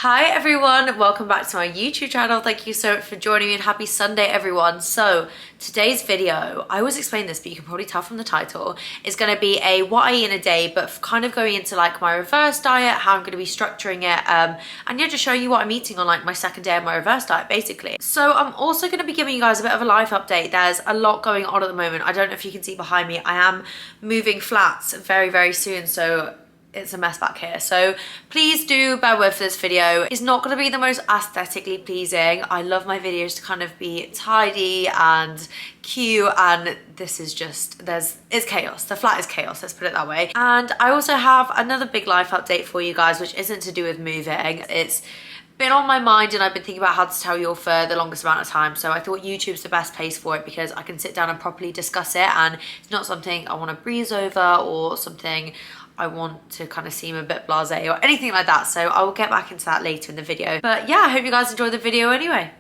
Hi everyone, welcome back to my YouTube channel. Thank you so much for joining me and happy Sunday everyone. So today's video, I always explain this but you can probably tell from the title, is going to be a what I eat in a day, but kind of going into like my reverse diet, how I'm going to be structuring it, and yeah, just show you what I'm eating on like my second day of my reverse diet basically. So I'm also going to be giving you guys a bit of a life update. There's a lot going on at the moment. I don't know if you can see behind me, I am moving flats very soon, so it's a mess back here, so please do bear with this video. It's not going to be the most aesthetically pleasing. I love my videos to kind of be tidy and cute, and this is just, it's chaos. The flat is chaos, let's put it that way. And I also have another big life update for you guys, which isn't to do with moving. It's been on my mind and I've been thinking about how to tell you all for the longest amount of time, so I thought YouTube's the best place for it because I can sit down and properly discuss it, and it's not something I want to breeze over or something I want to kind of seem a bit blasé or anything like that. So I will get back into that later in the video. But yeah, I hope you guys enjoy the video anyway.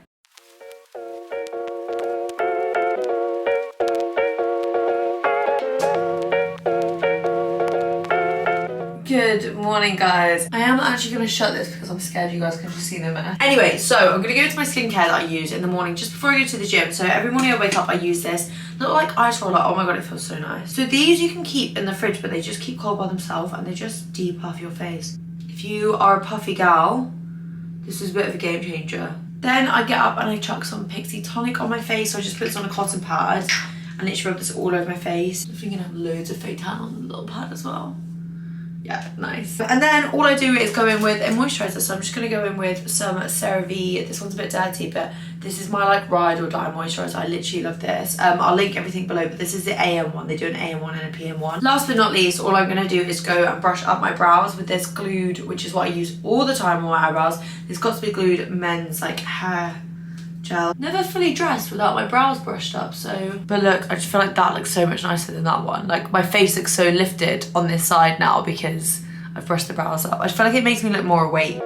Good morning, guys. I am actually going to shut this because I'm scared you guys can just see the mess. Anyway, so I'm going to go into my skincare that I use in the morning just before I go to the gym. So every morning I wake up, I use this little like ice roller. Oh my god, it feels so nice. So these you can keep in the fridge, but they just keep cold by themselves and they just depuff your face. If you are a puffy gal, this is a bit of a game changer. Then I get up and I chuck some Pixie tonic on my face. So I just put this on a cotton pad and literally rub this all over my face. I'm thinking I have loads of fake tan on the little pad as well. Yeah, nice. And then all I do is go in with a moisturizer. So I'm just gonna go in with some CeraVe. This one's a bit dirty, but this is my like ride or die moisturizer. I literally love this. I'll link everything below, but this is the AM one. They do an AM one and a PM one. Last but not least, all I'm gonna do is go and brush up my brows with this Glute, which is what I use all the time on my eyebrows. It's got to be Glute men's like hair gel. Never fully dressed without my brows brushed up, so. But look, I just feel like that looks so much nicer than that one. Like my face looks so lifted on this side now because I've brushed the brows up. I just feel like it makes me look more awake.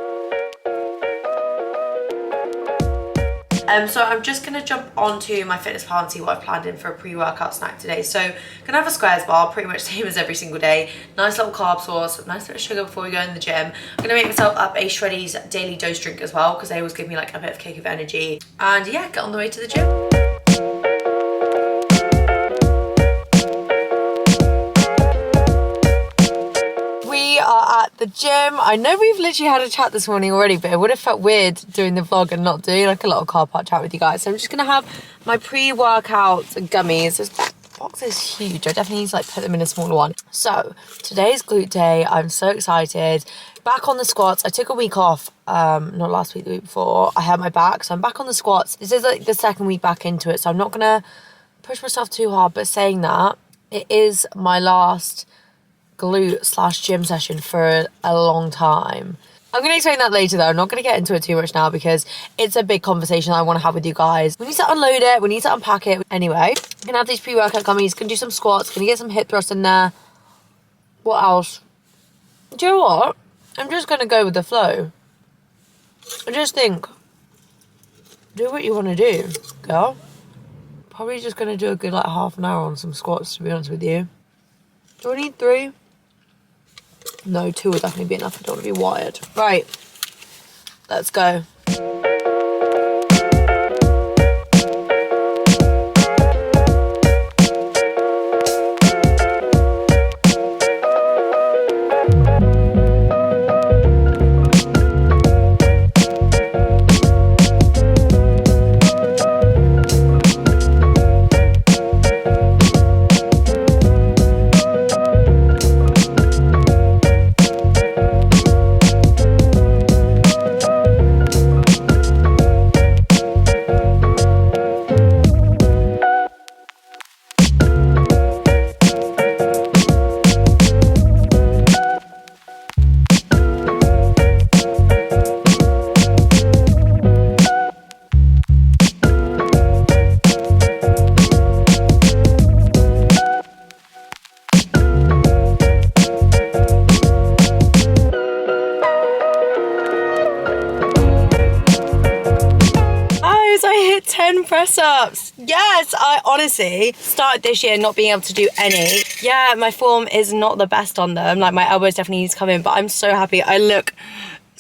So I'm just gonna jump onto my fitness pal and see what I've planned in for a pre-workout snack today. So gonna have a squares bar, pretty much same as every single day. Nice little carb source, nice bit of sugar before we go in the gym. I'm gonna make myself up a Shreddy's daily dose drink as well because they always give me like a bit of kick of energy. And yeah, get on the way to the gym. At the gym. I know we've literally had a chat this morning already, but it would have felt weird doing the vlog and not doing like a little car park chat with you guys. So I'm just gonna have my pre-workout gummies. This box is huge. I definitely need to like put them in a smaller one. So today's glute day. I'm so excited. Back on the squats. I took a week off, not last week, the week before. I hurt my back, so I'm back on the squats. This is like the second week back into it, so I'm not gonna push myself too hard, but saying that, it is my last glute / gym session for a long time. I'm going to explain that later though. I'm not going to get into it too much now because it's a big conversation I want to have with you guys. We need to unload it. We need to unpack it. Anyway, I'm going to have these pre-workout gummies. Going to do some squats. Going to get some hip thrusts in there. What else? Do you know what? I'm just going to go with the flow. I just think, do what you want to do, girl. Probably just going to do a good like half an hour on some squats, to be honest with you. Do I need 3? No, 2 will definitely be enough. I don't want to be wired. Right, let's go. Press-ups. Yes, I honestly started this year not being able to do any. Yeah, my form is not the best on them. Like my elbows definitely need to come in, but I'm so happy. I look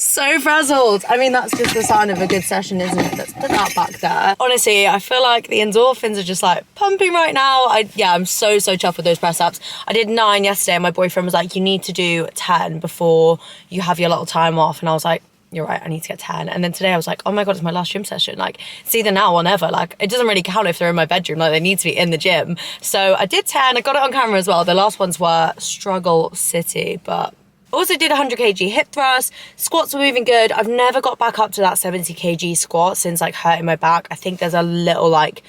So frazzled. I mean, that's just the sign of a good session, isn't it? Let's put that back there. Honestly, I feel like the endorphins are just like pumping right now. I'm so chuffed with those press ups. I did 9 yesterday and my boyfriend was like, you need to do 10 before you have your little time off. And I was like, you're right, I need to get 10. And then today I was like, oh my God, it's my last gym session. Like, it's either now or never. Like, it doesn't really count if they're in my bedroom. Like, they need to be in the gym. So I did 10. I got it on camera as well. The last ones were struggle city, but also did 100 kg hip thrust. Squats were moving good. I've never got back up to that 70 kg squat since like hurting my back. I think there's a little like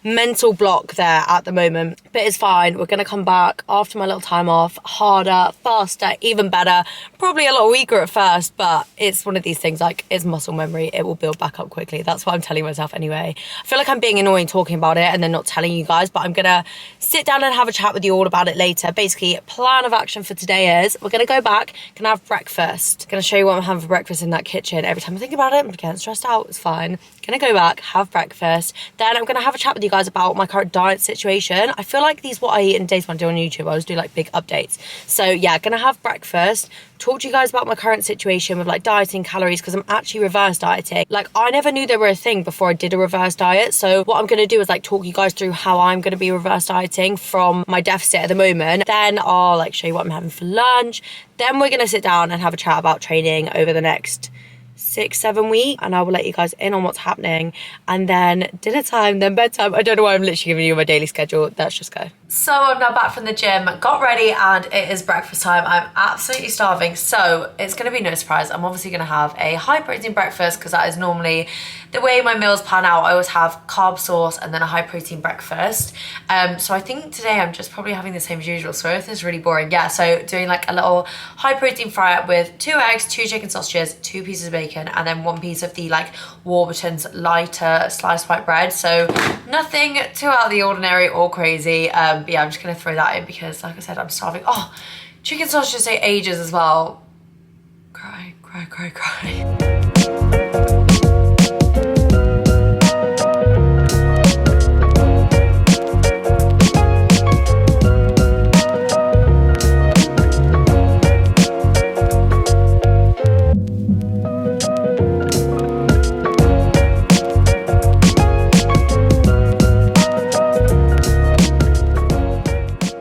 mental block there at the moment, but it's fine. We're gonna come back after my little time off, harder, faster, even better. Probably a lot weaker at first, but it's one of these things, like, it's muscle memory. It will build back up quickly. That's what I'm telling myself anyway. I feel like I'm being annoying talking about it and then not telling you guys, but I'm gonna sit down and have a chat with you all about it later. Basically, plan of action for today is we're gonna go back, gonna have breakfast. Gonna show you what I'm having for breakfast in that kitchen. Every time I think about it, I'm getting stressed out. It's fine. Gonna go back, have breakfast. Then I'm gonna have a chat with you guys about my current diet situation. I feel like these what I eat in days when I do on YouTube, I always do like big updates. So yeah, gonna have breakfast, talk to you guys about my current situation with like dieting, calories, because I'm actually reverse dieting. Like, I never knew they were a thing before I did a reverse diet. So what I'm gonna do is like talk you guys through how I'm gonna be reverse dieting from my deficit at the moment. Then I'll like show you what I'm having for lunch. Then we're gonna sit down and have a chat about training over the next 6-7 weeks, and I will let you guys in on what's happening. And then dinner time, then bedtime. I don't know why I'm literally giving you my daily schedule. Let's just go. So I'm now back from the gym, got ready, and it is breakfast time. I'm absolutely starving, so it's going to be no surprise. I'm obviously going to have a high protein breakfast because that is normally the way my meals pan out. I always have carb sauce and then a high protein breakfast. So I think today I'm just probably having the same as usual. So if this is really boring, yeah. So doing like a little high protein fry up with 2 eggs, 2 chicken sausages, 2 pieces of bacon, and then 1 piece of the like Warburton's lighter sliced white bread. So nothing too out of the ordinary or crazy. But yeah, I'm just gonna throw that in because, like I said, I'm starving. Oh, chicken sausages take ages as well. Cry.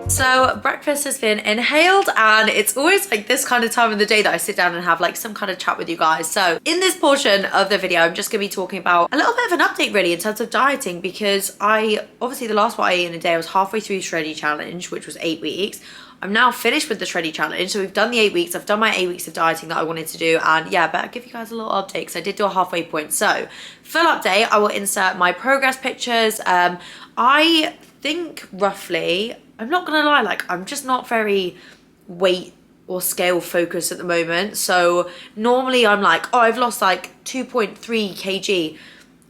So breakfast has been inhaled, and it's always like this kind of time of the day that I sit down and have like some kind of chat with you guys. So in this portion of the video, I'm just gonna be talking about a little bit of an update really in terms of dieting, because obviously the last what I ate in a day, I was halfway through Shreddy Challenge, which was 8 weeks. I'm now finished with the Shreddy Challenge. So we've done the 8 weeks. I've done my 8 weeks of dieting that I wanted to do. And yeah, but I'll give you guys a little update because I did do a halfway point. So full update, I will insert my progress pictures. I think roughly, I'm not gonna lie, like, I'm just not very weight or scale focused at the moment. So normally I'm like, oh, I've lost like 2.3 kg.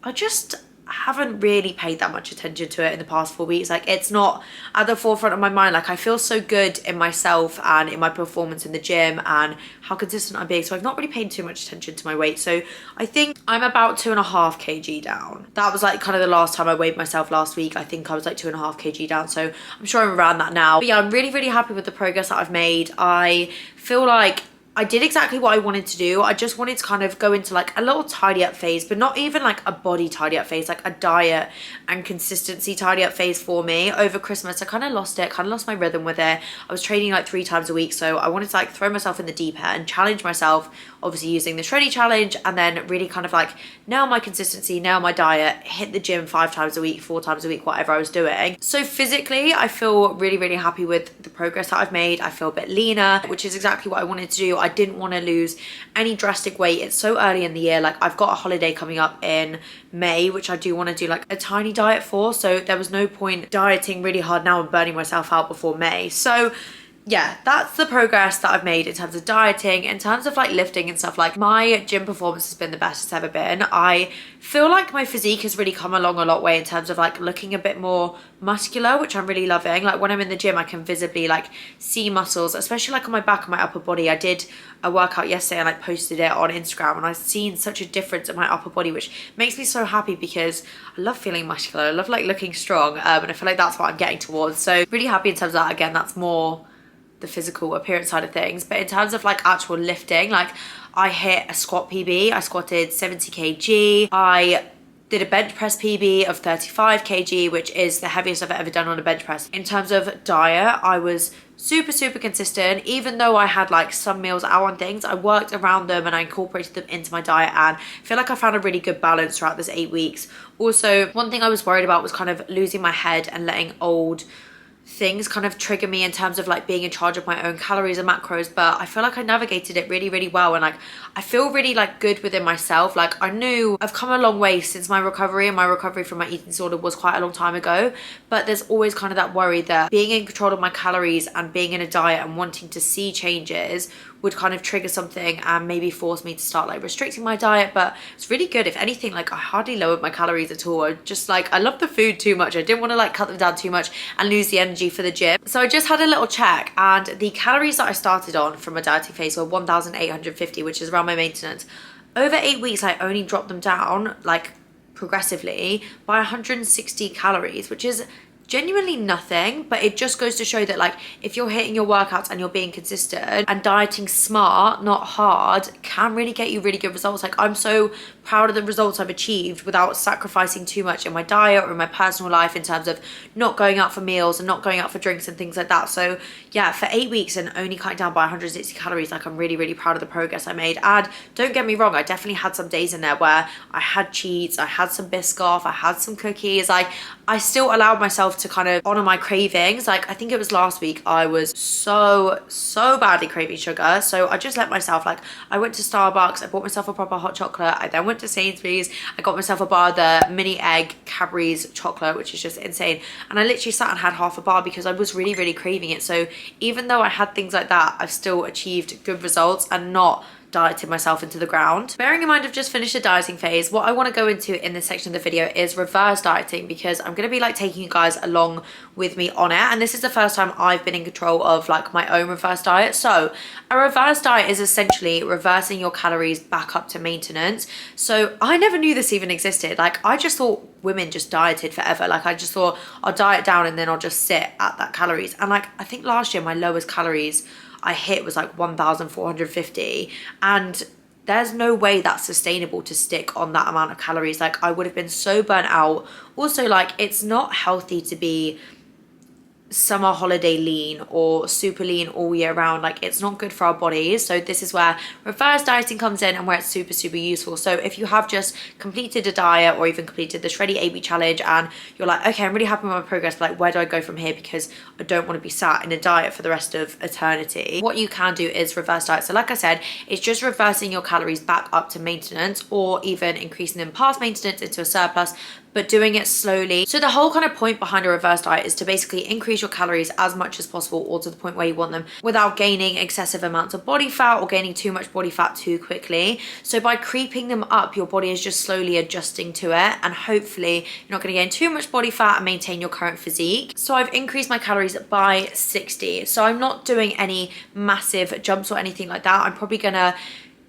I just haven't really paid that much attention to it in the past 4 weeks. Like, it's not at the forefront of my mind. Like, I feel so good in myself and in my performance in the gym and how consistent I'm being. So I've not really paid too much attention to my weight. So I think I'm about 2.5 kg down. That was like kind of the last time I weighed myself last week. I think I was like 2.5 kg down. So I'm sure I'm around that now. But yeah, I'm really, really happy with the progress that I've made. I feel like I did exactly what I wanted to do. I just wanted to kind of go into like a little tidy up phase, but not even like a body tidy up phase, like a diet and consistency tidy up phase for me. Over Christmas, I kind of lost it, kind of lost my rhythm with it. I was training like 3 times a week, so I wanted to like throw myself in the deep end, challenge myself, obviously using the Shreddy Challenge, and then really kind of like nail my consistency, nail my diet, hit the gym 5 times a week, 4 times a week, whatever I was doing. So physically, I feel really, really happy with the progress that I've made. I feel a bit leaner, which is exactly what I wanted to do. I didn't want to lose any drastic weight. It's so early in the year. Like, I've got a holiday coming up in May, which I do want to do like a tiny diet for. So there was no point dieting really hard now and burning myself out before May. So yeah, that's the progress that I've made in terms of dieting. In terms of like lifting and stuff, like my gym performance has been the best it's ever been. I feel like my physique has really come along a lot way in terms of like looking a bit more muscular, which I'm really loving. Like when I'm in the gym, I can visibly like see muscles, especially like on my back and my upper body. I did a workout yesterday and I posted it on Instagram, and I've seen such a difference in my upper body, which makes me so happy because I love feeling muscular. I love like looking strong, and I feel like that's what I'm getting towards. So really happy in terms of that. Again, that's more the physical appearance side of things, but in terms of like actual lifting, like I hit a squat PB, I squatted 70 kg, I did a bench press PB of 35 kg, which is the heaviest I've ever done on a bench press. In terms of diet, I was super consistent. Even though I had like some meals out on things, I worked around them and I incorporated them into my diet, and I feel like I found a really good balance throughout this 8 weeks. Also, one thing I was worried about was kind of losing my head and letting old things kind of trigger me in terms of like being in charge of my own calories and macros, but I feel like I navigated it really well, and like I feel really like good within myself. Like I knew I've come a long way since my recovery, and my recovery from my eating disorder was quite a long time ago, but there's always kind of that worry that being in control of my calories and being in a diet and wanting to see changes would kind of trigger something and maybe force me to start like restricting my diet. But it's really good. If anything, like I hardly lowered my calories at all. I just like, I love the food too much. I didn't want to like cut them down too much and lose the energy for the gym. So I just had a little check, and the calories that I started on from a dieting phase were 1,850, which is around my maintenance. Over 8 weeks, I only dropped them down like progressively by 160 calories, which is genuinely nothing, but it just goes to show that like if you're hitting your workouts and you're being consistent and dieting smart, not hard, can really get you really good results. Like I'm so proud of the results I've achieved without sacrificing too much in my diet or in my personal life in terms of not going out for meals and not going out for drinks and things like that. So yeah, for 8 weeks and only cutting down by 160 calories, like I'm really proud of the progress I made. And don't get me wrong, I definitely had some days in there where I had cheats, I had some Biscoff, I had some cookies. Like I still allowed myself to kind of honor my cravings. Like I think it was last week, I was so badly craving sugar, so I just let myself, like I went to Starbucks, I bought myself a proper hot chocolate, I then went to Sainsbury's, I got myself a bar of the mini egg Cadbury's chocolate, which is just insane, and I literally sat and had half a bar because I was really craving it. So even though I had things like that, I've still achieved good results and not dieted myself into the ground. Bearing in mind I've just finished a dieting phase, what I want to go into in this section of the video is reverse dieting, because I'm going to be like taking you guys along with me on it, and this is the first time I've been in control of like my own reverse diet. So a reverse diet is essentially reversing your calories back up to maintenance. So I never knew this even existed. Like I just thought women just dieted forever. Like I just thought I'll diet down and then I'll just sit at that calories. And like I think last year my lowest calories I hit was like 1,450, and there's no way that's sustainable to stick on that amount of calories. Like I would have been so burnt out. Also, like it's not healthy to be summer holiday lean or super lean all year round. Like it's not good for our bodies. So this is where reverse dieting comes in and where it's super useful. So if you have just completed a diet or even completed the Shreddy 8-week challenge and you're like, okay, I'm really happy with my progress, but like where do I go from here, because I don't want to be sat in a diet for the rest of eternity, what you can do is reverse diet. So like I said, it's just reversing your calories back up to maintenance, or even increasing them past maintenance into a surplus, but doing it slowly. So the whole kind of point behind a reverse diet is to basically increase your calories as much as possible, or to the point where you want them, without gaining excessive amounts of body fat or gaining too much body fat too quickly. So by creeping them up, your body is just slowly adjusting to it, and hopefully you're not going to gain too much body fat and maintain your current physique. So I've increased my calories by 60. So I'm not doing any massive jumps or anything like that. I'm probably gonna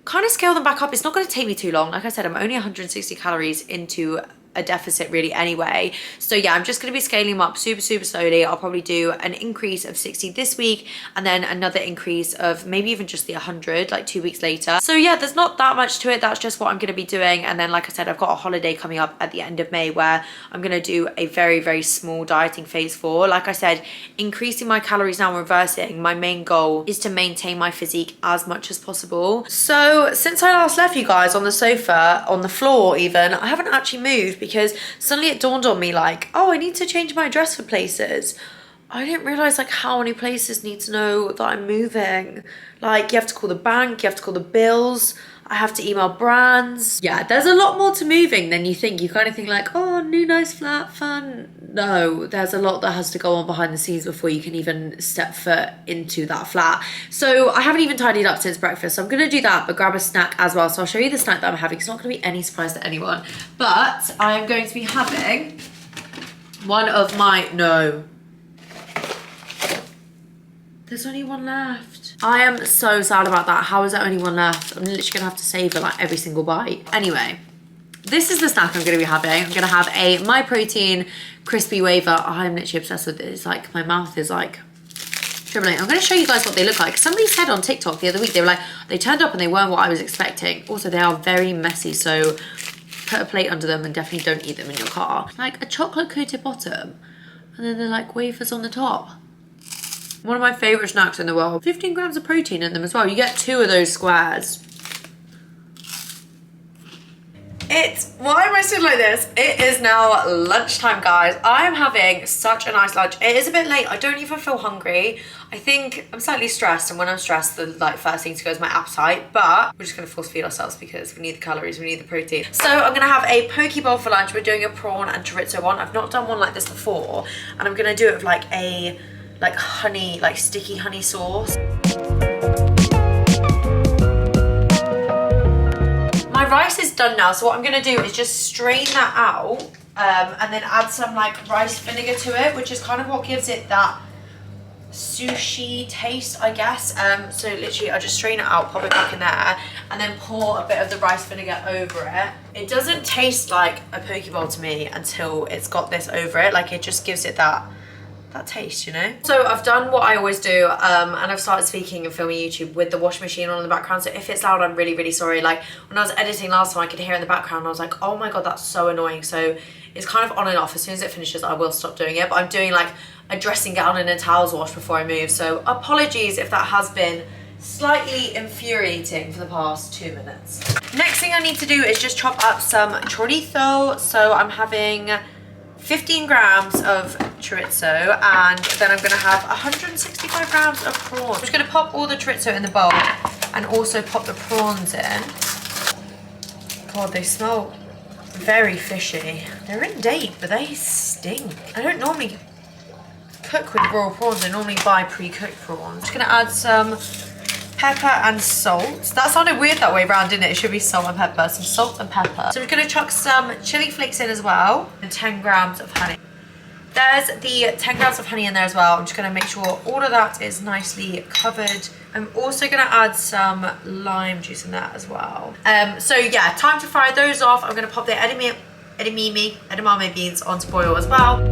kind of scale them back up. It's not going to take me too long. Like I said, I'm only 160 calories into a deficit really anyway. So yeah, I'm just going to be scaling them up super slowly. I'll probably do an increase of 60 this week, and then another increase of maybe even just the 100 like 2 weeks later. So yeah, there's not that much to it. That's just what I'm going to be doing. And then like I said, I've got a holiday coming up at the end of May where I'm going to do a very small dieting phase for. Like I said, increasing my calories now and reversing, my main goal is to maintain my physique as much as possible. So since I last left you guys on the sofa, on the floor even, I haven't actually moved, because suddenly it dawned on me like, oh, I need to change my address for places. I didn't realize like how many places need to know that I'm moving. Like you have to call the bank, you have to call the bills, I have to email brands. Yeah, there's a lot more to moving than you think. You kind of think like, oh, new nice flat, fun. No, there's a lot that has to go on behind the scenes before you can even step foot into that flat. So I haven't even tidied up since breakfast. So I'm gonna do that, but grab a snack as well. So I'll show you the snack that I'm having. It's not gonna be any surprise to anyone, but I'm going to be having one of my, no, there's only one left. I am so sad about that. How is there only one left? I'm literally gonna have to savor like every single bite. Anyway, this is the snack I'm gonna be having. I'm gonna have a My Protein crispy wafer. I'm literally obsessed with this. Like my mouth is like Triple A. I'm going to show you guys what they look like. Somebody said on TikTok the other week, they were like, they turned up and they weren't what I was expecting. Also, they are very messy, so put a plate under them and definitely don't eat them in your car. Like a chocolate coated bottom, and then they're like wafers on the top. One of my favourite snacks in the world. 15 grams of protein in them as well. You get 2 of those squares. Why am I sitting like this? It is now lunchtime, guys. I am having such a nice lunch. It is a bit late. I don't even feel hungry. I think I'm slightly stressed, and when I'm stressed, the first thing to go is my appetite, but we're just gonna force feed ourselves because we need the calories, we need the protein. So I'm gonna have a poke bowl for lunch. We're doing a prawn and chorizo one. I've not done one like this before, and I'm gonna do it with like a honey, like sticky honey sauce. My rice is done now, so what I'm gonna do is just strain that out and then add some like rice vinegar to it, which is kind of what gives it that sushi taste, I guess. So literally I just strain it out, pop it back in there, and then pour a bit of the rice vinegar over it. It doesn't taste like a poke bowl to me until it's got this over it. Like, it just gives it that taste, you know? So I've done what I always do, and I've started speaking and filming YouTube with the washing machine on in the background, so if it's loud, I'm really, really sorry. Like, when I was editing last time, I could hear in the background, and I was like, oh my god, that's so annoying. So it's kind of on and off. As soon as it finishes, I will stop doing it, but I'm doing like a dressing gown and a towels wash before I move, so apologies if that has been slightly infuriating for the past 2 minutes. Next thing I need to do is just chop up some chorizo. So I'm having 15 grams of chorizo, and then I'm gonna have 165 grams of prawns. I'm just gonna pop all the chorizo in the bowl and also pop the prawns in. God, they smell very fishy. They're in date, but they stink. I don't normally cook with raw prawns. I normally buy pre-cooked prawns. I'm just gonna add some pepper and salt. That sounded weird that way around, didn't it? It should be salt and pepper. Some salt and pepper. So we're gonna chuck some chili flakes in as well, and 10 grams of honey. There's the 10 grams of honey in there as well. I'm just gonna make sure all of that is nicely covered. I'm also gonna add some lime juice in that as well. So yeah, time to fry those off. I'm gonna pop the edamame beans onto boil as well.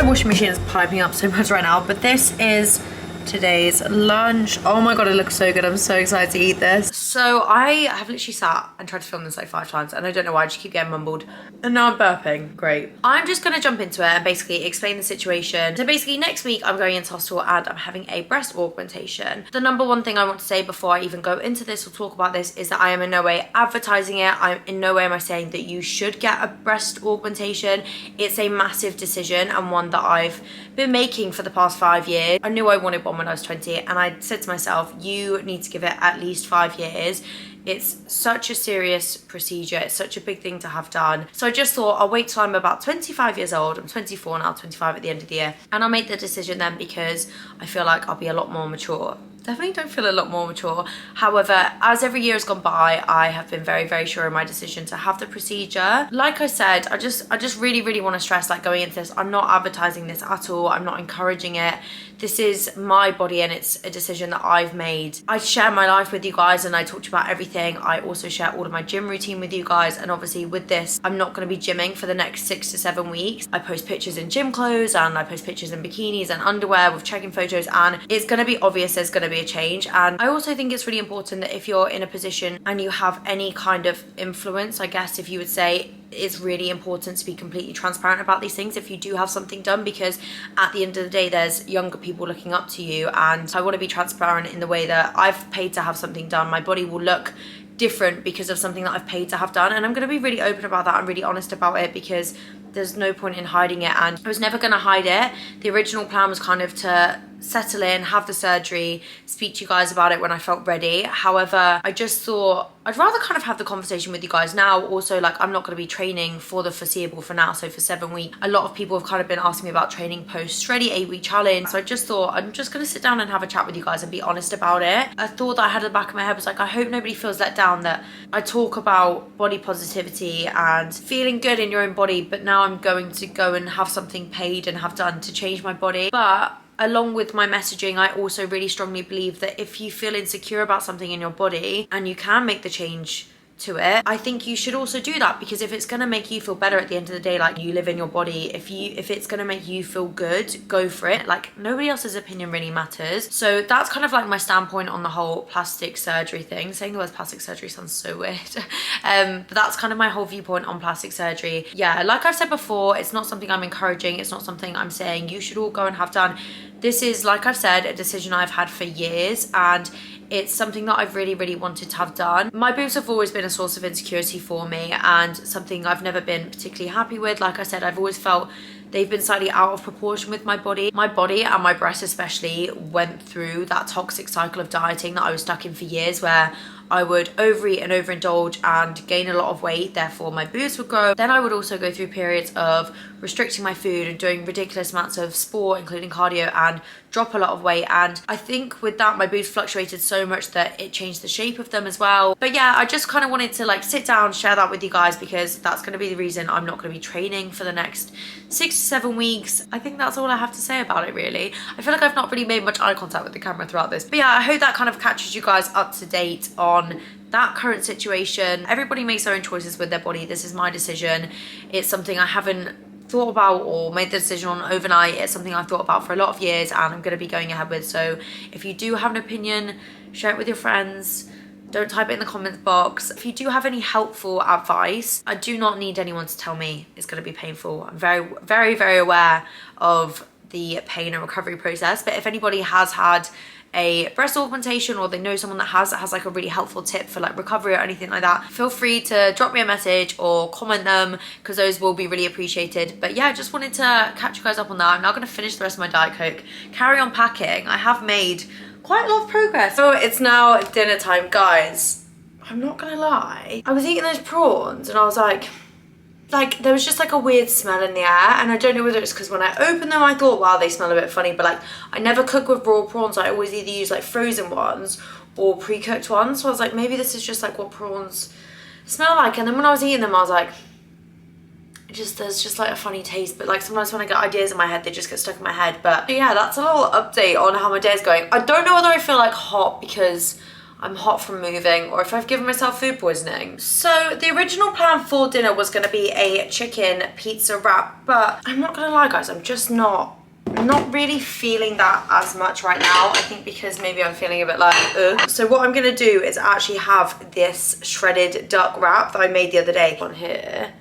Washing machine is piping up so much right now, but this is today's lunch. Oh my god, it looks so good. I'm so excited to eat this. So I have literally sat and tried to film this like 5 times, and I don't know why, I just keep getting mumbled, and now I'm burping. Great. I'm just gonna jump into it and basically explain the situation. So basically next week I'm going into hospital and I'm having a breast augmentation. The number one thing I want to say before I even go into this or talk about this is that I am in no way advertising it. I'm in no way am I saying that you should get a breast augmentation. It's a massive decision, and one that I've been making for the past 5 years. I knew I wanted one when I was 20, and I said to myself, you need to give it at least 5 years. It's such a serious procedure. It's such a big thing to have done. So I just thought I'll wait till I'm about 25 years old. I'm 24 now, 25 at the end of the year. And I'll make the decision then, because I feel like I'll be a lot more mature. Definitely don't feel a lot more mature. However, as every year has gone by, I have been very, very sure in my decision to have the procedure. Like I said, I just really, really want to stress, like, going into this, I'm not advertising this at all. I'm not encouraging it. This is my body, and it's a decision that I've made. I share my life with you guys, and I talk to you about everything. I also share all of my gym routine with you guys, and obviously with this, I'm not going to be gymming for the next 6 to 7 weeks. I post pictures in gym clothes, and I post pictures in bikinis and underwear with check-in photos, and it's going to be obvious there's going to be a change. And I also think it's really important that if you're in a position and you have any kind of influence, I guess if you would say, it's really important to be completely transparent about these things if you do have something done, because at the end of the day there's younger people looking up to you, and I want to be transparent in the way that I've paid to have something done. My body will look different because of something that I've paid to have done, and I'm going to be really open about that and really honest about it, because there's no point in hiding it, and I was never going to hide it. The original plan was kind of to settle in, have the surgery, speak to you guys about it when I felt ready. However, I just thought I'd rather kind of have the conversation with you guys now. Also, like, I'm not going to be training for the foreseeable for now, so for 7 weeks. A lot of people have kind of been asking me about training post Shreddy 8-week challenge, so I just thought I'm just going to sit down and have a chat with you guys and be honest about it. A thought that I had at the back of my head was like, I hope nobody feels let down that I talk about body positivity and feeling good in your own body, but now I'm going to go and have something paid and have done to change my body. But along with my messaging, I also really strongly believe that if you feel insecure about something in your body and you can make the change to it, I think you should also do that, because if it's going to make you feel better at the end of the day, like, you live in your body, if it's going to make you feel good, go for it. Like, nobody else's opinion really matters. So that's kind of like my standpoint on the whole plastic surgery thing. Saying the word plastic surgery sounds so weird. But that's kind of my whole viewpoint on plastic surgery. Yeah, like I've said before, it's not something I'm encouraging, it's not something I'm saying you should all go and have done. This is, like I've said, a decision I've had for years, and it's something that I've really, really wanted to have done. My boobs have always been a source of insecurity for me, and something I've never been particularly happy with. Like I said, I've always felt they've been slightly out of proportion with my body. My body, and my breasts especially, went through that toxic cycle of dieting that I was stuck in for years, where I would overeat and overindulge and gain a lot of weight, therefore my boobs would grow. Then I would also go through periods of restricting my food and doing ridiculous amounts of sport, including cardio, and drop a lot of weight. And I think with that, my boobs fluctuated so much that it changed the shape of them as well. But yeah, I just kind of wanted to like sit down, share that with you guys, because that's going to be the reason I'm not going to be training for the next 6 to 7 weeks. I think that's all I have to say about it, really. I feel like I've not really made much eye contact with the camera throughout this. But yeah, I hope that kind of catches you guys up to date on that current situation. Everybody makes their own choices with their body. This is my decision. It's something I haven't thought about or made the decision on overnight. It's something I've thought about for a lot of years, and I'm going to be going ahead with. So if you do have an opinion, share it with your friends. Don't type it in the comments box. If you do have any helpful advice, I do not need anyone to tell me it's going to be painful. I'm very, very, very aware of the pain and recovery process. But if anybody has had a breast augmentation, or they know someone that has like a really helpful tip for like recovery or anything like that, feel free to drop me a message or comment them, because those will be really appreciated. But yeah, just wanted to catch you guys up on that. I'm now going to finish the rest of my Diet Coke, carry on packing. I have made quite a lot of progress. So it's now dinner time, guys. I'm not gonna lie, I was eating those prawns and I was like there was just like a weird smell in the air, and I don't know whether it's because when I opened them I thought, wow, they smell a bit funny, but like I never cook with raw prawns. I always either use like frozen ones or pre-cooked ones. So I was like, maybe this is just like what prawns smell like. And then when I was eating them I was like, there's just like a funny taste. But like sometimes when I get ideas in my head, they just get stuck in my head. But yeah, that's a little update on how my day is going. I don't know whether I feel like hot because I'm hot from moving, or if I've given myself food poisoning. So the original plan for dinner was going to be a chicken pizza wrap, but I'm not gonna lie guys, I'm just not really feeling that as much right now. I think because maybe I'm feeling a bit like ugh. So what I'm gonna do is actually have this shredded duck wrap that I made the other day on here.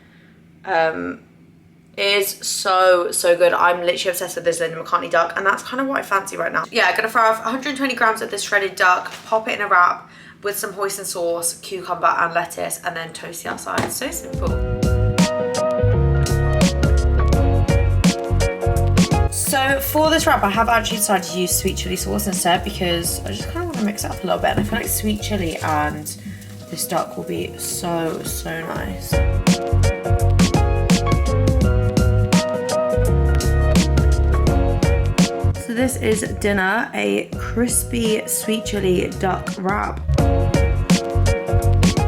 Is so good. I'm literally obsessed with this Linda McCartney duck, and that's kind of what I fancy right now. Yeah, I'm gonna fry off 120 grams of this shredded duck, pop it in a wrap with some hoisin sauce, cucumber and lettuce, and then toast the outside. So simple. So for this wrap, I have actually decided to use sweet chili sauce instead, because I just kind of want to mix it up a little bit, and I feel like sweet chili and this duck will be so nice. So this is dinner, a crispy sweet chili duck wrap.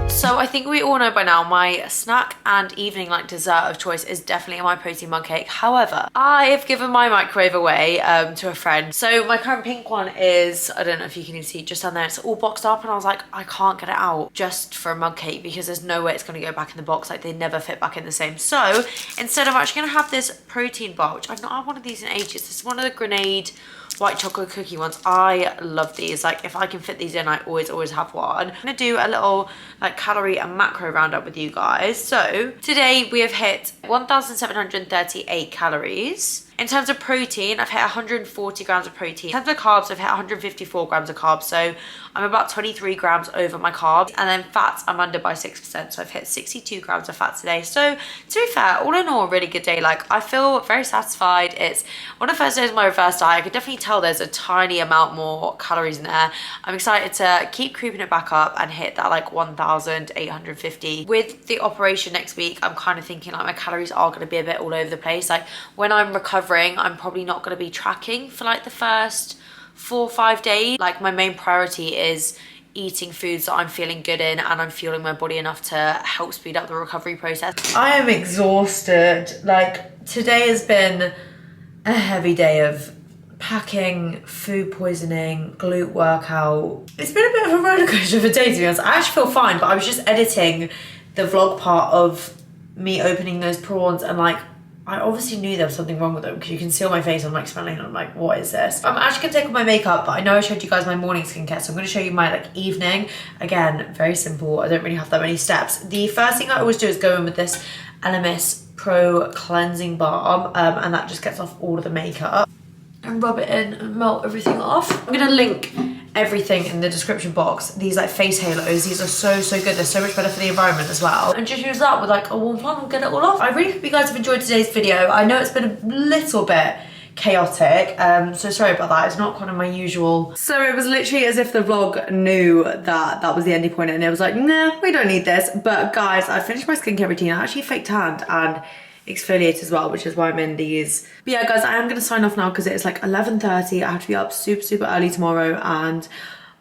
So I think we all know by now my snack and evening like dessert of choice is definitely my protein mug cake. However, I've given my microwave away to a friend. So my current pink one is, I don't know if you can even see just down there, it's all boxed up, and I was like, I can't get it out just for a mug cake because there's no way it's going to go back in the box. Like, they never fit back in the same. So instead, I'm actually going to have this protein bar, which I've not had one of these in ages. This is one of the Grenade white chocolate cookie ones. I love these. Like, if I can fit these in, I always have one. I'm gonna do a little like calorie and macro roundup with you guys. So today we have hit 1,738 calories. In terms of protein, I've hit 140 grams of protein. In terms of carbs, I've hit 154 grams of carbs. So I'm about 23 grams over my carbs. And then fats, I'm under by 6%. So I've hit 62 grams of fat today. So to be fair, all in all, a really good day. Like, I feel very satisfied. It's one of the first days of my reverse diet. I could definitely tell there's a tiny amount more calories in there. I'm excited to keep creeping it back up and hit that like 1,850. With the operation next week, I'm kind of thinking like my calories are going to be a bit all over the place. Like, when I'm recovering, I'm probably not going to be tracking for like the first 4 or 5 days. Like, my main priority is eating foods that I'm feeling good in, and I'm fueling my body enough to help speed up the recovery process. I am exhausted. Like, today has been a heavy day of packing, food poisoning, glute workout. It's been a bit of a roller coaster of a day, to be honest. I actually feel fine, but I was just editing the vlog part of me opening those prawns, and like, I obviously knew there was something wrong with them because you can see on my face I'm like smelling and I'm like, what is this? I'm actually gonna take off my makeup, but I know I showed you guys my morning skincare, so I'm gonna show you my like evening. Again, very simple. I don't really have that many steps. The first thing I always do is go in with this LMS Pro Cleansing Balm, and that just gets off all of the makeup. And rub it in and melt everything off. I'm gonna link everything in the description box. These like face halos, these are so good. They're so much better for the environment as well. And just use that with like a warm plant and get it all off. I really hope you guys have enjoyed today's video. I know it's been a little bit chaotic, so sorry about that. It's not kind of my usual. So it was literally as if the vlog knew that that was the ending point, and it was like, nah, we don't need this. But guys, I finished my skincare routine. I actually fake tanned and exfoliate as well, which is why I'm in these. But yeah guys, I am gonna sign off now because it's like 11:30. I have to be up super early tomorrow, and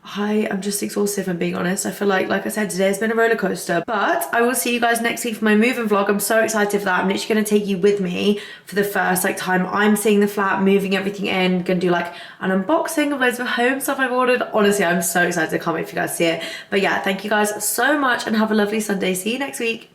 I am just exhausted, if I'm being honest. I feel like I said, today has been a roller coaster. But I will see you guys next week for my moving vlog. I'm so excited for that. I'm literally gonna take you with me for the first like time I'm seeing the flat, moving everything in, gonna do like an unboxing of loads of home stuff I've ordered. Honestly, I'm so excited. I can't wait for you guys to see it. But yeah, thank you guys so much and have a lovely Sunday. See you next week.